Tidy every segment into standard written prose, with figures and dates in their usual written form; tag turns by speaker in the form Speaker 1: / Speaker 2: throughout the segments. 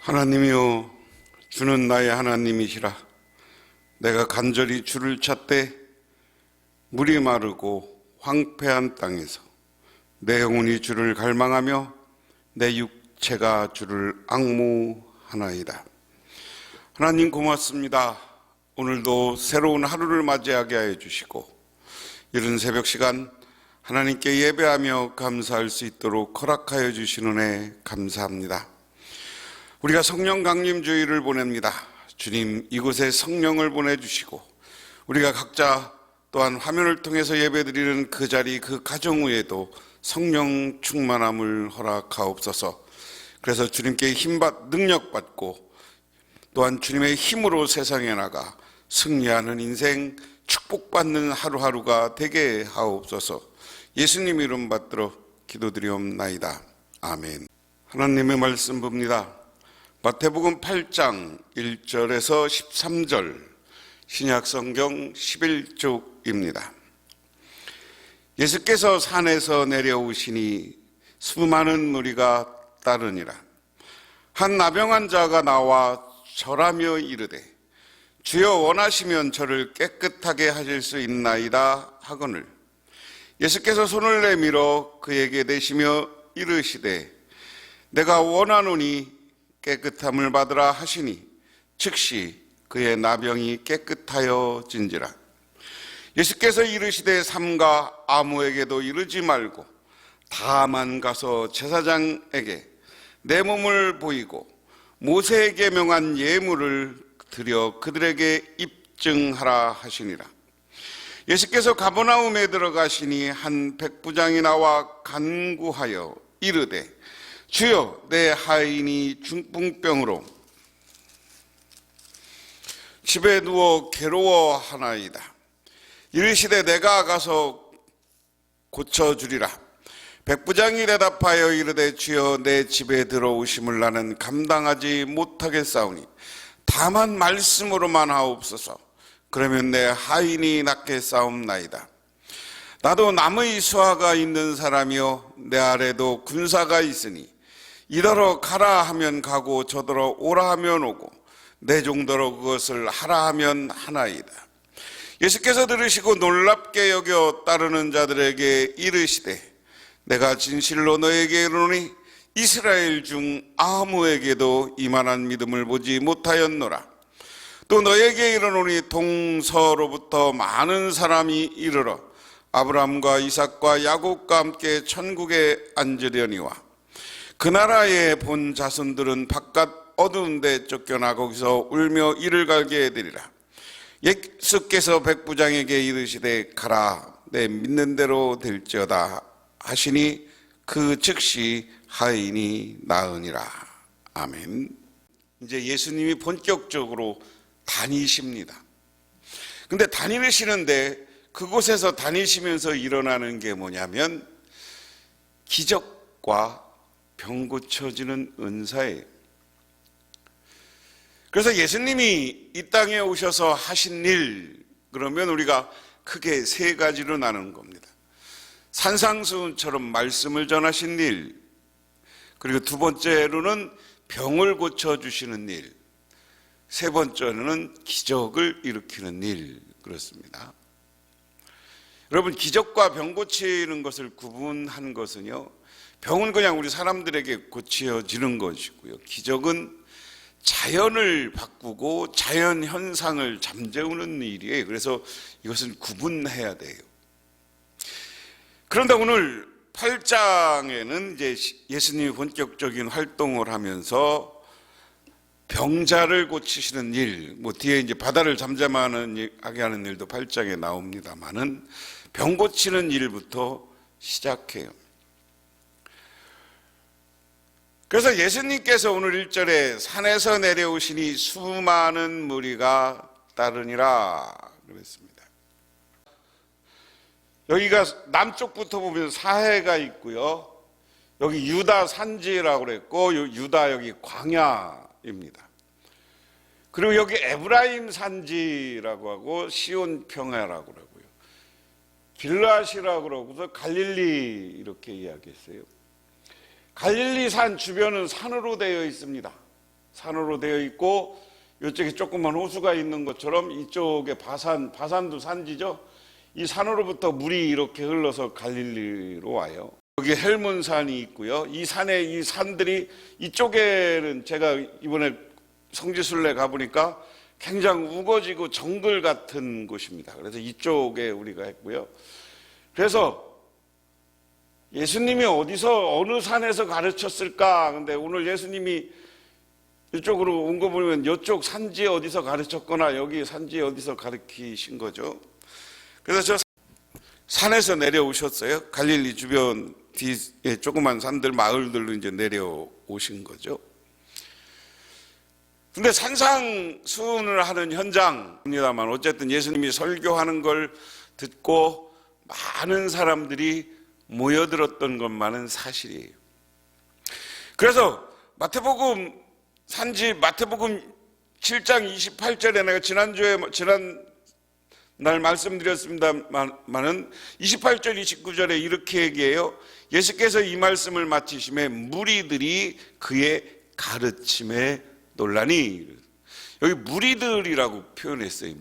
Speaker 1: 하나님이여, 주는 나의 하나님이시라. 내가 간절히 주를 찾되 물이 마르고 황폐한 땅에서 내 영혼이 주를 갈망하며 내 육체가 주를 앙모하나이다. 하나님 고맙습니다. 오늘도 새로운 하루를 맞이하게 하여 주시고 이른 새벽 시간 하나님께 예배하며 감사할 수 있도록 허락하여 주시는 은혜 감사합니다. 우리가 성령 강림 주일을 보냅니다. 주님, 이곳에 성령을 보내주시고 우리가 각자 또한 화면을 통해서 예배드리는 그 자리, 그 가정 위에도 성령 충만함을 허락하옵소서. 그래서 주님께 힘받 능력받고 또한 주님의 힘으로 세상에 나가 승리하는 인생, 축복받는 하루하루가 되게 하옵소서. 예수님 이름 받들어 기도드리옵나이다. 아멘. 하나님의 말씀 봅니다. 마태복음 8장 1절에서 13절, 신약성경 11쪽입니다. 예수께서 산에서 내려오시니 수많은 무리가 따르니라. 한 나병한 자가 나와 절하며 이르되 주여 원하시면 저를 깨끗하게 하실 수 있나이다 하거늘 예수께서 손을 내밀어 그에게 대시며 이르시되 내가 원하노니 깨끗함을 받으라 하시니 즉시 그의 나병이 깨끗하여진지라. 예수께서 이르시되 삼가 아무에게도 이르지 말고 다만 가서 제사장에게 내 몸을 보이고 모세에게 명한 예물을 드려 그들에게 입증하라 하시니라. 예수께서 가버나움에 들어가시니 한 백부장이 나와 간구하여 이르되 주여, 내 하인이 중풍병으로 집에 누워 괴로워하나이다. 이르시되 내가 가서 고쳐주리라. 백부장이 대답하여 이르되 주여, 내 집에 들어오심을 나는 감당하지 못하겠사오니 다만 말씀으로만 하옵소서. 그러면 내 하인이 낫겠사옵나이다. 나도 남의 수하가 있는 사람이요 내 아래도 군사가 있으니 이더러 가라 하면 가고 저더러 오라 하면 오고 내 정도로 그것을 하라 하면 하나이다. 예수께서 들으시고 놀랍게 여겨 따르는 자들에게 이르시되 내가 진실로 너에게 이르노니 이스라엘 중 아무에게도 이만한 믿음을 보지 못하였노라. 또 너에게 이르노니 동서로부터 많은 사람이 이르러 아브라함과 이삭과 야곱과 함께 천국에 앉으려니와 그 나라의 본 자손들은 바깥 어두운 데 쫓겨나 거기서 울며 이를 갈게 해드리라. 예수께서 백부장에게 이르시되 가라, 내 믿는 대로 될지어다 하시니 그 즉시 하인이 나으니라. 아멘. 이제 예수님이 본격적으로 다니십니다. 근데 다니시는데 그곳에서 다니시면서 일어나는 게 뭐냐면 기적과 병 고쳐지는 은사예요. 그래서 예수님이 이 땅에 오셔서 하신 일, 그러면 우리가 크게 세 가지로 나누는 겁니다. 산상수훈처럼 말씀을 전하신 일, 그리고 두 번째로는 병을 고쳐주시는 일, 세 번째로는 기적을 일으키는 일, 그렇습니다. 여러분, 기적과 병 고치는 것을 구분한 것은요, 병은 그냥 우리 사람들에게 고쳐지는 것이고요, 기적은 자연을 바꾸고 자연 현상을 잠재우는 일이에요. 그래서 이것은 구분해야 돼요. 그런데 오늘 8장에는 이제 예수님이 본격적인 활동을 하면서 병자를 고치시는 일, 뒤에 이제 바다를 잠잠하게 하는 일도 8장에 나옵니다만은 병 고치는 일부터 시작해요. 그래서 예수님께서 오늘 1절에 산에서 내려오시니 수많은 무리가 따르니라 그랬습니다. 여기가 남쪽부터 보면 사해가 있고요, 여기 유다 산지라고 그랬고 유다 여기 광야입니다. 그리고 여기 에브라임 산지라고 하고 시온 평야라고 그러고요, 길라시라고 그러고서 갈릴리 이렇게 이야기했어요. 갈릴리 산 주변은 산으로 되어 있습니다. 산으로 되어 있고 이쪽에 조그만 호수가 있는 것처럼 이쪽에 바산도 산지죠. 이 산으로부터 물이 이렇게 흘러서 갈릴리로 와요. 여기 헬몬산이 있고요. 이 산에 이 산들이 이쪽에는 제가 이번에 성지순례 가보니까 굉장히 우거지고 정글 같은 곳입니다. 그래서 이쪽에 우리가 했고요. 그래서 예수님이 어디서 어느 산에서 가르쳤을까? 근데 오늘 예수님이 이쪽으로 온 거 보면 이쪽 산지에 어디서 가르쳤거나 여기 산지에 어디서 가르치신 거죠. 그래서 저 산에서 내려오셨어요. 갈릴리 주변 뒤에 조그만 산들 마을들로 이제 내려오신 거죠. 근데 산상수훈을 하는 현장입니다만 어쨌든 예수님이 설교하는 걸 듣고 많은 사람들이 모여들었던 것만은 사실이에요. 그래서 마태복음 7장 28절에 내가 지난 날 말씀드렸습니다만은 28절 29절에 이렇게 얘기해요. 예수께서 이 말씀을 마치심에 무리들이 그의 가르침에 놀라니. 여기 무리들이라고 표현했어요.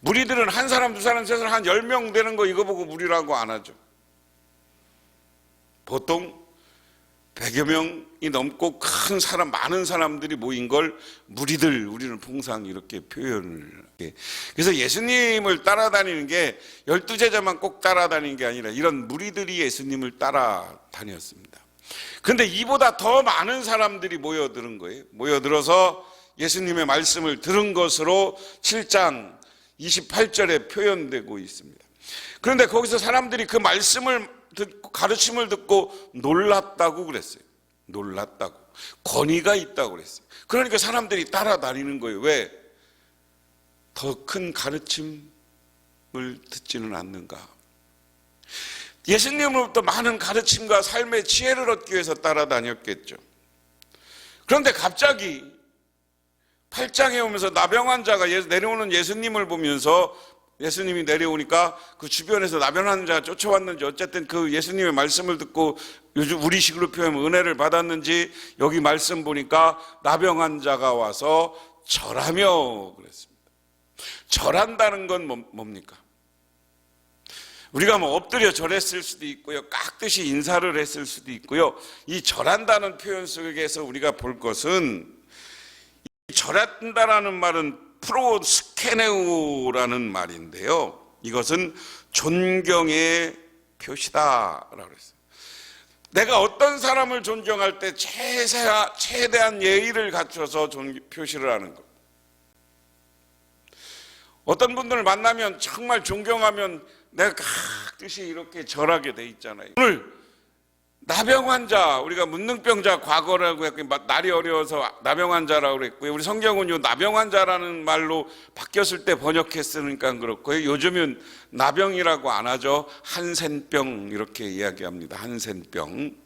Speaker 1: 무리들은 한 사람 두 사람 세 사람 한 10명 되는 거 이거 보고 무리라고 안 하죠. 보통 100여 명이 넘고 큰 사람, 많은 사람들이 모인 걸 무리들, 우리는 통상 이렇게 표현을 해. 그래서 예수님을 따라다니는 게 12제자만 꼭 따라다니는 게 아니라 이런 무리들이 예수님을 따라다녔습니다. 근데 이보다 더 많은 사람들이 모여드는 거예요. 모여들어서 예수님의 말씀을 들은 것으로 7장 28절에 표현되고 있습니다. 그런데 거기서 사람들이 그 말씀을 듣고 가르침을 듣고 놀랐다고 그랬어요. 놀랐다고. 권위가 있다고 그랬어요. 그러니까 사람들이 따라다니는 거예요. 왜? 더 큰 가르침을 듣지는 않는가? 예수님으로부터 많은 가르침과 삶의 지혜를 얻기 위해서 따라다녔겠죠. 그런데 갑자기 8장에 오면서 나병 환자가 내려오는 예수님을 보면서 예수님이 내려오니까 그 주변에서 나병 환자가 쫓아왔는지 어쨌든 그 예수님의 말씀을 듣고 요즘 우리식으로 표현하면 은혜를 받았는지 여기 말씀 보니까 나병 환자가 와서 절하며 그랬습니다. 절한다는 건 뭡니까? 우리가 뭐 엎드려 절했을 수도 있고요. 깍듯이 인사를 했을 수도 있고요. 이 절한다는 표현 속에서 우리가 볼 것은 절한다라는 말은 프로스케네우라는 말인데요. 이것은 존경의 표시다라고 했어요. 내가 어떤 사람을 존경할 때 최대한 예의를 갖춰서 표시를 하는 것. 어떤 분들을 만나면 정말 존경하면 내가 깍듯이 이렇게 절하게 돼 있잖아요. 오늘 나병 환자, 우리가 문능병자 과거라고 했고 날이 어려워서 나병 환자라고 그랬고요. 우리 성경은 요 나병 환자라는 말로 바뀌었을 때 번역했으니까 그렇고요. 요즘은 나병이라고 안 하죠. 한센병 이렇게 이야기합니다. 한센병.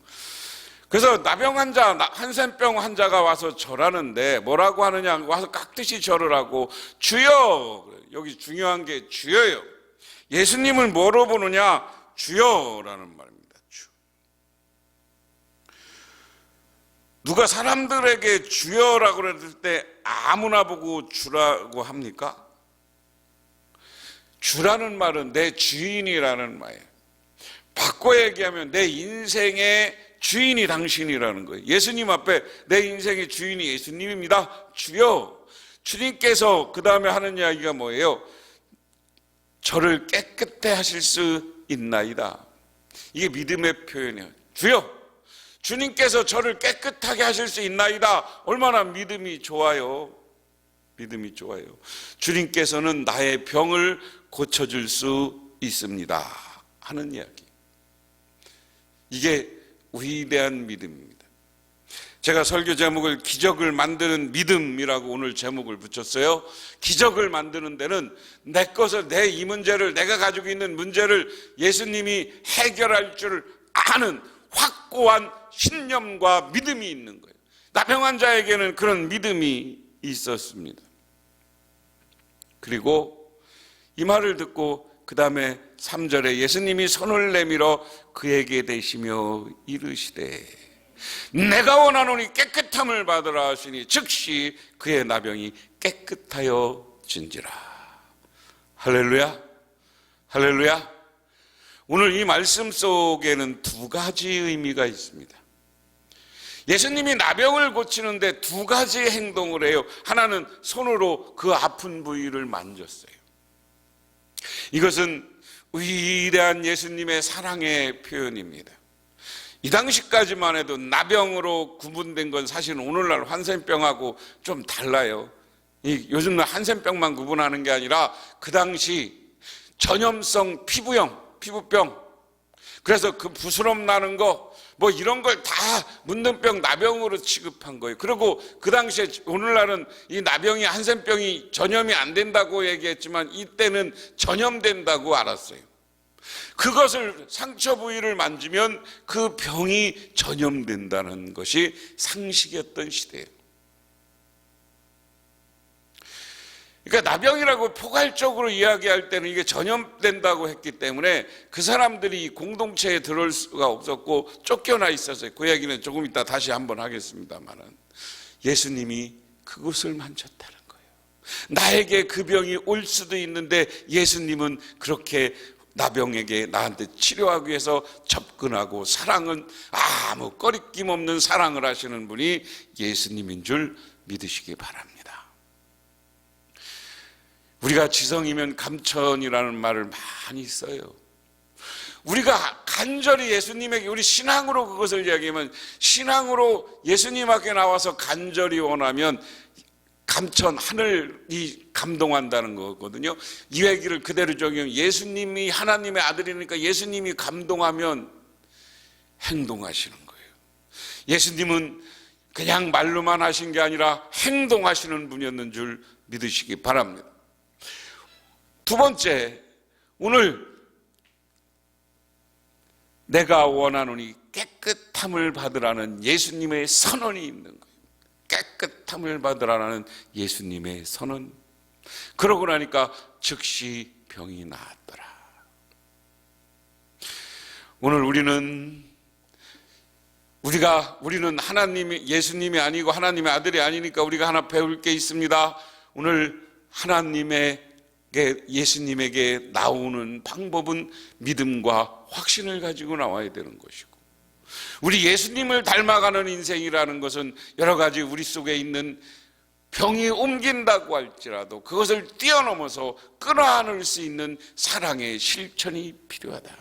Speaker 1: 그래서 나병 환자, 한센병 환자가 와서 절하는데 뭐라고 하느냐? 와서 깍듯이 절을 하고 주여. 여기 중요한 게 주여예요. 예수님을 뭐로 보느냐? 주여라는 말입니다. 누가 사람들에게 주여라고 그랬을 때 아무나 보고 주라고 합니까? 주라는 말은 내 주인이라는 말이에요. 바꿔 얘기하면 내 인생의 주인이 당신이라는 거예요. 예수님 앞에 내 인생의 주인이 예수님입니다. 주여. 주님께서 그 다음에 하는 이야기가 뭐예요? 저를 깨끗해 하실 수 있나이다. 이게 믿음의 표현이에요. 주여. 주님께서 저를 깨끗하게 하실 수 있나이다. 얼마나 믿음이 좋아요. 믿음이 좋아요. 주님께서는 나의 병을 고쳐줄 수 있습니다 하는 이야기. 이게 위대한 믿음입니다. 제가 설교 제목을 기적을 만드는 믿음이라고 오늘 제목을 붙였어요. 기적을 만드는 데는 내 것을, 이 문제를, 내가 가지고 있는 문제를 예수님이 해결할 줄 아는 확고한 신념과 믿음이 있는 거예요. 나병 환자에게는 그런 믿음이 있었습니다. 그리고 이 말을 듣고 그 다음에 3절에 예수님이 손을 내밀어 그에게 대시며 이르시되, 내가 원하노니 깨끗함을 받으라 하시니 즉시 그의 나병이 깨끗하여진지라. 할렐루야, 할렐루야. 오늘 이 말씀 속에는 두 가지 의미가 있습니다. 예수님이 나병을 고치는데 두 가지 행동을 해요. 하나는 손으로 그 아픈 부위를 만졌어요. 이것은 위대한 예수님의 사랑의 표현입니다. 이 당시까지만 해도 나병으로 구분된 건 사실은 오늘날 한센병하고 좀 달라요. 요즘은 한센병만 구분하는 게 아니라 그 당시 전염성 피부병, 그래서 그 부스럼 나는 거 뭐 이런 걸 다 문둥병, 나병으로 취급한 거예요. 그리고 그 당시에 오늘날은 이 나병이 한센병이 전염이 안 된다고 얘기했지만 이때는 전염된다고 알았어요. 그것을 상처 부위를 만지면 그 병이 전염된다는 것이 상식이었던 시대예요. 그러니까 나병이라고 포괄적으로 이야기할 때는 이게 전염된다고 했기 때문에 그 사람들이 공동체에 들어올 수가 없었고 쫓겨나 있었어요. 그 얘기는 조금 이따 다시 한번 하겠습니다만은 예수님이 그곳을 만졌다는 거예요. 나에게 그 병이 올 수도 있는데 예수님은 그렇게 나병에게 나한테 치료하기 위해서 접근하고 사랑은 아무 꺼리낌 없는 사랑을 하시는 분이 예수님인 줄 믿으시기 바랍니다. 우리가 지성이면 감천이라는 말을 많이 써요. 우리가 간절히 예수님에게, 우리 신앙으로 그것을 이야기하면, 신앙으로 예수님 앞에 나와서 간절히 원하면 감천, 하늘이 감동한다는 거거든요. 이 얘기를 그대로 적용하면 예수님이 하나님의 아들이니까 예수님이 감동하면 행동하시는 거예요. 예수님은 그냥 말로만 하신 게 아니라 행동하시는 분이었는 줄 믿으시기 바랍니다. 두 번째, 오늘 내가 원하노니 깨끗함을 받으라는 예수님의 선언이 있는 거예요. 깨끗함을 받으라는 예수님의 선언. 그러고 나니까 즉시 병이 나았더라. 오늘 우리는 하나님이, 예수님이 아니고 하나님의 아들이 아니니까 우리가 하나 배울 게 있습니다. 오늘 예수님에게 나오는 방법은 믿음과 확신을 가지고 나와야 되는 것이고, 우리 예수님을 닮아가는 인생이라는 것은 여러 가지 우리 속에 있는 병이 옮긴다고 할지라도 그것을 뛰어넘어서 끌어안을 수 있는 사랑의 실천이 필요하다.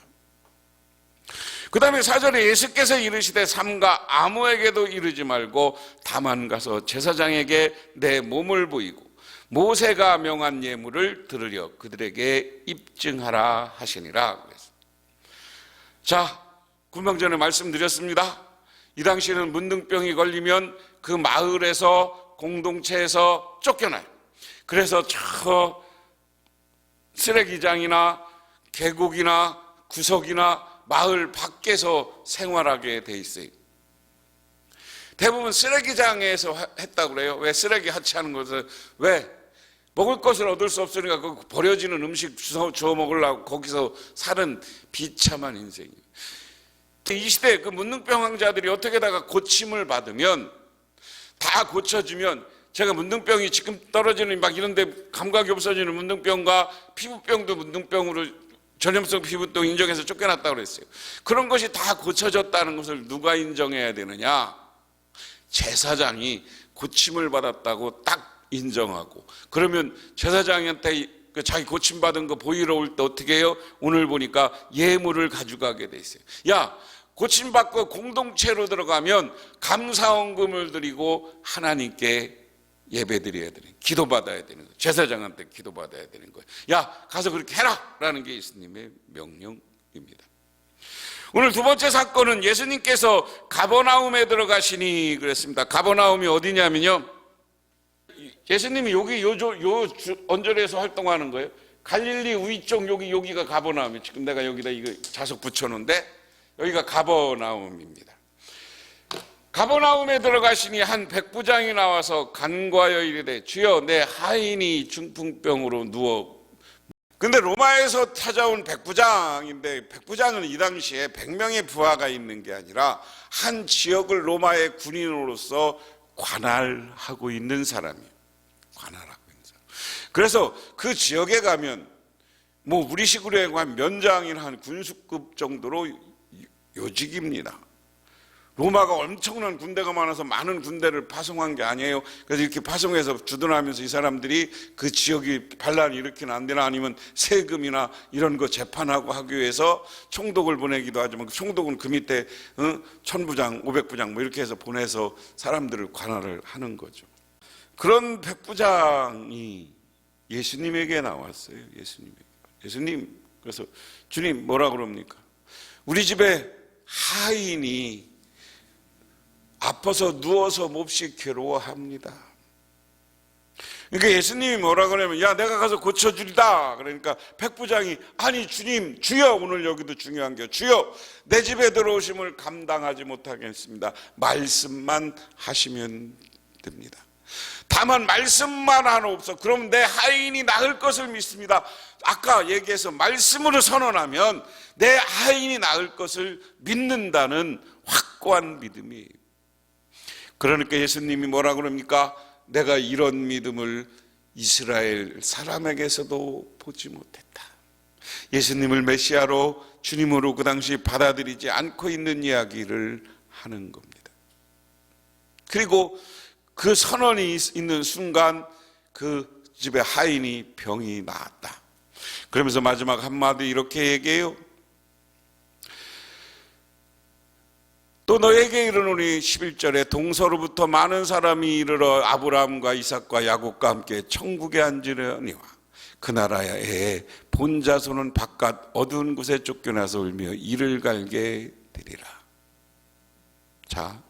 Speaker 1: 그 다음에 4절에 예수께서 이르시되 삼가 아무에게도 이르지 말고 다만 가서 제사장에게 내 몸을 보이고 모세가 명한 예물을 들으려 그들에게 입증하라 하시니라. 자, 금방 전에 말씀드렸습니다. 이 당시에는 문둥병이 걸리면 그 마을에서, 공동체에서 쫓겨나요. 그래서 저 쓰레기장이나 계곡이나 구석이나 마을 밖에서 생활하게 돼 있어요. 대부분 쓰레기장에서 했다고 그래요. 왜? 쓰레기 하치하는 것을, 왜? 먹을 것을 얻을 수 없으니까 그 버려지는 음식 주워 먹으려고 거기서 사는 비참한 인생이에요. 이 시대에 그 문둥병 환자들이 어떻게다가 고침을 받으면, 다 고쳐주면, 제가 문둥병이 지금 떨어지는 막 이런데 감각이 없어지는 문둥병과 피부병도 문둥병으로 전염성 피부병 인정해서 쫓겨났다고 그랬어요. 그런 것이 다 고쳐졌다는 것을 누가 인정해야 되느냐? 제사장이 고침을 받았다고 딱 인정하고, 그러면 제사장한테 자기 고침받은 거 보이러 올 때 어떻게 해요? 오늘 보니까 예물을 가져가게 돼 있어요. 야, 고침받고 공동체로 들어가면 감사원금을 드리고 하나님께 예배드려야 되는, 기도받아야 되는 거예요. 제사장한테 기도받아야 되는 거예요. 야, 가서 그렇게 해라! 라는 게 예수님의 명령입니다. 오늘 두 번째 사건은 예수님께서 가버나움에 들어가시니 그랬습니다. 가버나움이 어디냐면요, 예수님이 여기 요 언저리에서 활동하는 거예요. 갈릴리 위쪽 여기가 가버나움이에요. 지금 내가 여기다 이거 자석 붙여놓은데 여기가 가버나움입니다. 가버나움에 들어가시니 한 백부장이 나와서 간과하여 이르되 주여 내 하인이 중풍병으로 누워 근데 로마에서 찾아온 백부장인데, 백부장은 이 당시에 100명의 부하가 있는 게 아니라 한 지역을 로마의 군인으로서 관할하고 있는 사람이에요. 관할하고 있는 사람. 그래서 그 지역에 가면 뭐 우리식으로 얘기하면 면장이나 한 군수급 정도로 요직입니다. 로마가 엄청난 군대가 많아서 많은 군대를 파송한 게 아니에요. 그래서 이렇게 파송해서 주둔하면서 이 사람들이 그 지역이 반란이 일으키면 안 되나, 아니면 세금이나 이런 거 재판하고 하기 위해서 총독을 보내기도 하지만, 그 총독은 그 밑에 1000부장, 500부장 뭐 이렇게 해서 보내서 사람들을 관할을 하는 거죠. 그런 백부장이 예수님에게 나왔어요. 예수님, 그래서 주님 뭐라 그럽니까? 우리 집에 하인이 아파서 누워서 몹시 괴로워합니다. 그러니까 예수님이 뭐라 그러냐면, 야, 내가 가서 고쳐주리다. 그러니까 백부장이, 아니 주님, 주여, 오늘 여기도 중요한 게, 주여, 내 집에 들어오심을 감당하지 못하겠습니다. 말씀만 하시면 됩니다. 다만 말씀만 하옵소서. 그럼 내 하인이 나을 것을 믿습니다. 아까 얘기해서 말씀으로 선언하면 내 하인이 나을 것을 믿는다는 확고한 믿음이에요. 그러니까 예수님이 뭐라 그럽니까? 내가 이런 믿음을 이스라엘 사람에게서도 보지 못했다. 예수님을 메시아로, 주님으로 그 당시 받아들이지 않고 있는 이야기를 하는 겁니다. 그리고 그 선언이 있는 순간 그 집에 하인이 병이 나았다. 그러면서 마지막 한마디 이렇게 얘기해요. 또 너에게 이르노니 11절에 동서로부터 많은 사람이 이르러 아브라함과 이삭과 야곱과 함께 천국에 앉으려니와 그 나라에 본 자손은 바깥 어두운 곳에 쫓겨나서 울며 이를 갈게 되리라. 자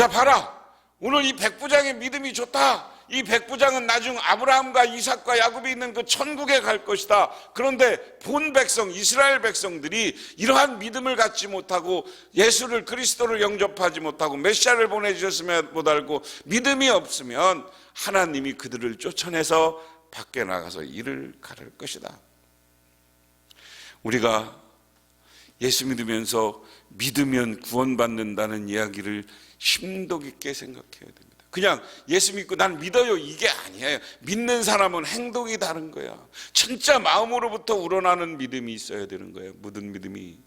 Speaker 1: 봐라. 오늘 이 백부장의 믿음이 좋다. 이 백부장은 나중 아브라함과 이삭과 야곱이 있는 그 천국에 갈 것이다. 그런데 본 백성, 이스라엘 백성들이 이러한 믿음을 갖지 못하고 예수를, 그리스도를 영접하지 못하고 메시아를 보내주셨음에 못 알고 믿음이 없으면 하나님이 그들을 쫓아내서 밖에 나가서 일을 가를 것이다. 우리가 예수 믿으면서 믿으면 구원받는다는 이야기를 심도 깊게 생각해야 됩니다. 그냥 예수 믿고 난 믿어요 이게 아니에요. 믿는 사람은 행동이 다른 거야. 진짜 마음으로부터 우러나는 믿음이 있어야 되는 거예요. 모든 믿음이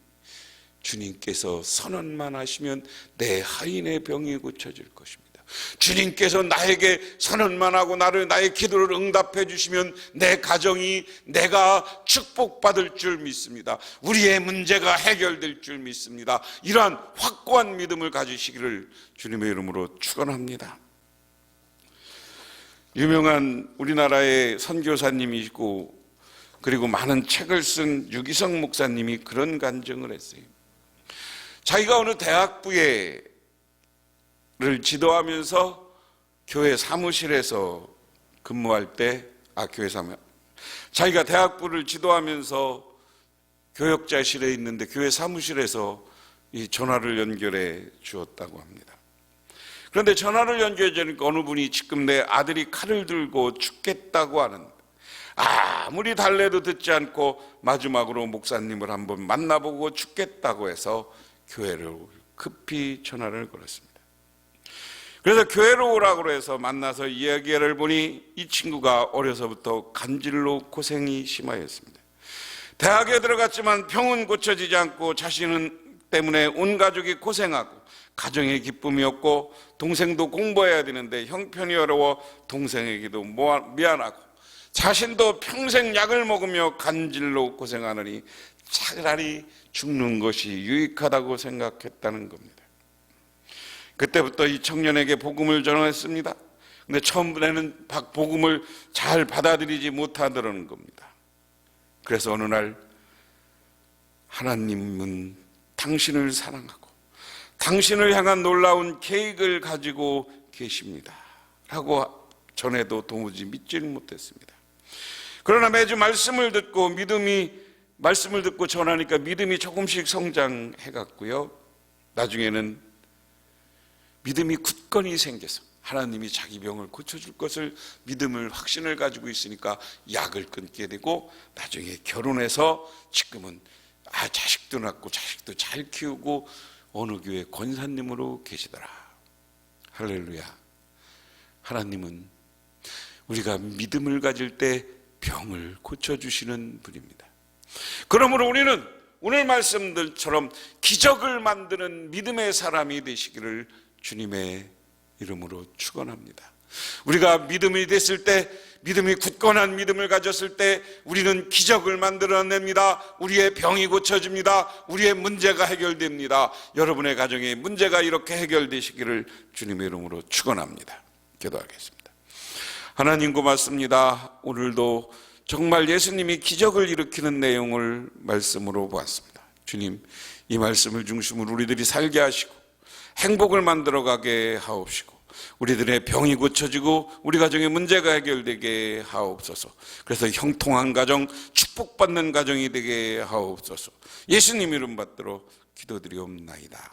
Speaker 1: 주님께서 선언만 하시면 내 하인의 병이 고쳐질 것입니다. 주님께서 나에게 선언만 하고 나의 기도를 응답해 주시면 내 가정이, 내가 축복받을 줄 믿습니다. 우리의 문제가 해결될 줄 믿습니다. 이러한 확고한 믿음을 가지시기를 주님의 이름으로 축원합니다. 유명한 우리나라의 선교사님이시고 그리고 많은 책을 쓴 유기성 목사님이 그런 간증을 했어요. 자기가 어느 대학부를 지도하면서 교회 사무실에서 근무할 때, 자기가 대학부를 지도하면서 교역자실에 있는데 교회 사무실에서 이 전화를 연결해 주었다고 합니다. 그런데 전화를 연결해 주니까 어느 분이 지금 내 아들이 칼을 들고 죽겠다고 하는데 아무리 달래도 듣지 않고 마지막으로 목사님을 한번 만나보고 죽겠다고 해서 교회로 급히 전화를 걸었습니다. 그래서 교회로 오라고 해서 만나서 이야기를 보니 이 친구가 어려서부터 간질로 고생이 심하였습니다. 대학에 들어갔지만 병은 고쳐지지 않고 자신 때문에 온 가족이 고생하고 가정의 기쁨이 없고 동생도 공부해야 되는데 형편이 어려워 동생에게도 미안하고 자신도 평생 약을 먹으며 간질로 고생하느니 차라리 죽는 것이 유익하다고 생각했다는 겁니다. 그때부터 이 청년에게 복음을 전했습니다. 근데 처음에는 복음을 잘 받아들이지 못하더라는 겁니다. 그래서 어느 날 하나님은 당신을 사랑하고 당신을 향한 놀라운 계획을 가지고 계십니다 라고 전해도 도무지 믿지를 못했습니다. 그러나 매주 말씀을 듣고 전하니까 믿음이 조금씩 성장해 갔고요. 나중에는 믿음이 굳건히 생겨서 하나님이 자기 병을 고쳐줄 것을 믿음을 확신을 가지고 있으니까 약을 끊게 되고 나중에 결혼해서 지금은 자식도 낳고 자식도 잘 키우고 어느 교회 권사님으로 계시더라. 할렐루야. 하나님은 우리가 믿음을 가질 때 병을 고쳐주시는 분입니다. 그러므로 우리는 오늘 말씀들처럼 기적을 만드는 믿음의 사람이 되시기를 주님의 이름으로 축원합니다. 우리가 믿음이 됐을 때, 믿음이 굳건한 믿음을 가졌을 때 우리는 기적을 만들어냅니다. 우리의 병이 고쳐집니다. 우리의 문제가 해결됩니다. 여러분의 가정의 문제가 이렇게 해결되시기를 주님의 이름으로 축원합니다. 기도하겠습니다. 하나님 고맙습니다. 오늘도 정말 예수님이 기적을 일으키는 내용을 말씀으로 보았습니다. 주님, 이 말씀을 중심으로 우리들이 살게 하시고 행복을 만들어가게 하옵시고 우리들의 병이 고쳐지고 우리 가정의 문제가 해결되게 하옵소서. 그래서 형통한 가정, 축복받는 가정이 되게 하옵소서. 예수님 이름 받들어 기도드리옵나이다.